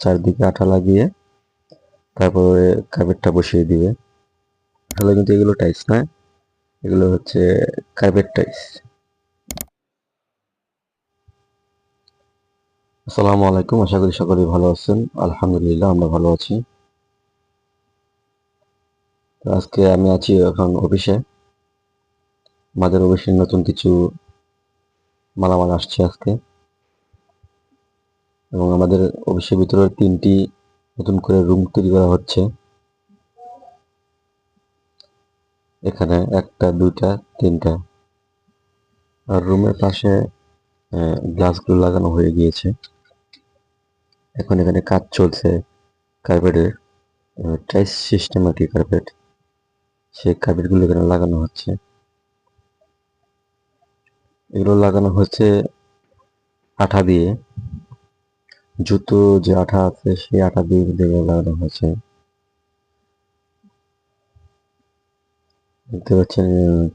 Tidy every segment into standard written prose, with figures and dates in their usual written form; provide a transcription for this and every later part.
চারদিকে আঠা লাগিয়ে তারপরে কার্পেটটা বসিয়ে দিবে। আসলে কিন্তু এগুলো টাইলস না, এগুলো হচ্ছে কার্পেট টাইলস। আসসালামু আলাইকুম, আশা করি সকলেই ভালো আছেন। আলহামদুলিল্লাহ, আমরা ভালো আছি। তো আজকে আমি আছি এখন অফিসে। আমাদের অফিসে নতুন কিছু মালামাল আসছে আজকে, এবং আমাদের অফিসের ভিতরে 3টি নতুন করে রুম তৈরি করা হচ্ছে। এখানে 1টা 2টা 3টা, আর রুমের পাশে গ্লাসগুলো লাগানো হয়ে গিয়েছে। এখন এখানে কাজ চলছে কার্পেটের, টাইলস সিস্টেম আর কি কার্পেট, সেই কার্পেটগুলো এখানে লাগানো হচ্ছে। এগুলো লাগানো হচ্ছে আঠা দিয়ে, জুতো যে আঠা আছে সেই আঠা দিয়ে এগুলো লাগানো হয়েছে। দেখতে পাচ্ছেন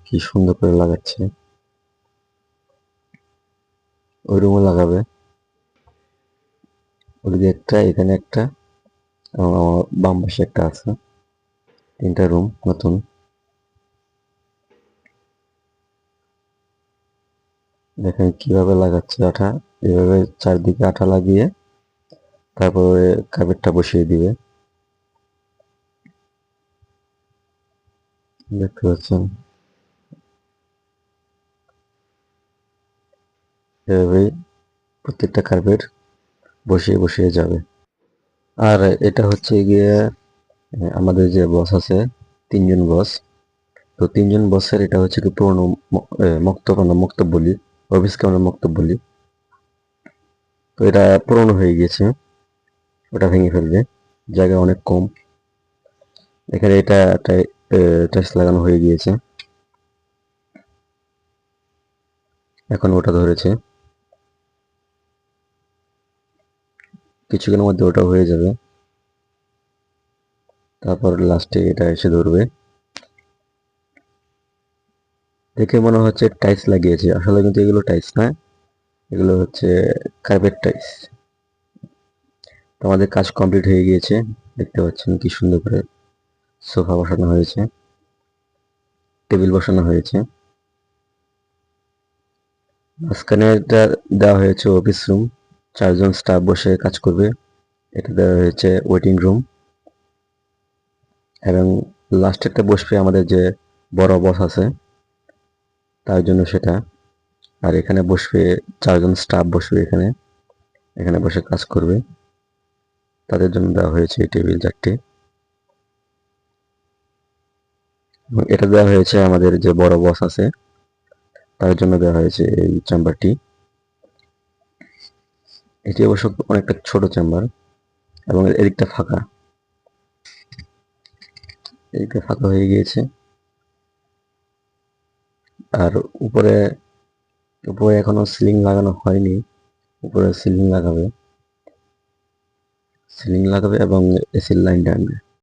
কি সুন্দর করে লাগাচ্ছে। ওই রুমও লাগাবে, ওদিকে একটা, এখানে একটা, বাম পাশে একটা আছে। 3টা রুম নতুন। দেখেন কিভাবে লাগাচ্ছে আঠা, এভাবে চারদিকে আঠা লাগিয়ে তারপরে কার্পেটটা বসিয়ে দিবে। দেখতে পাচ্ছেন এভাবেই প্রত্যেকটা কার্পেট বসিয়ে বসিয়ে যাবে। আর এটা হচ্ছে গিয়ে আমাদের যে বস আছে, 3জন বস। তো 3জন বসের এটা হচ্ছে কি পুরনো মক্তব বলি, অফিসকে আমরা মক্তব বলি। তো এটা পুরনো হয়ে গিয়েছে, ওটা ভেঙে ফেলবে, জায়গা অনেক কম। এখানে এটা টাইলস লাগানো হয়ে গিয়েছে, এখন ওটা ধরেছে, কিছুক্ষণের মধ্যে ওটা হয়ে যাবে। তারপর লাস্টে এটা এসে ধরবে। দেখে মনে হচ্ছে টাইলস লাগিয়েছে, আসলে কিন্তু এগুলো টাইলস না, এগুলো হচ্ছে কার্পেট টাইলস। আমাদের কাজ কমপ্লিট হয়ে গিয়েছে। দেখতে পাচ্ছেন কি সুন্দর করে সোফা বসানো হয়েছে, টেবিল বসানো হয়েছে। মাঝখানে এটা দেওয়া হয়েছে অফিস রুম, 4জন স্টাফ বসে কাজ করবে। এটা দেওয়া হয়েছে ওয়েটিং রুম, এবং লাস্টেরটা বসবে আমাদের যে বড় বস আছে তার জন্য সেটা। আর এখানে বসবে 4জন স্টাফ বসবে, এখানে এখানে বসে কাজ করবে, তাদের জন্য দেওয়া হয়েছে এই টেবিল 4টি। এটা দেওয়া হয়েছে আমাদের যে বড় বস আছে তার জন্য দেওয়া হয়েছে এই চেম্বারটি। এটি অবশ্য অনেকটা ছোট চেম্বার, এবং এদিকটা ফাঁকা, এদিকটা ফাঁকা হয়ে গিয়েছে। আর উপরে উপরে এখনো সিলিং লাগানো হয়নি, উপরে সিলিং লাগাবে এবং এসির লাইন টানবে।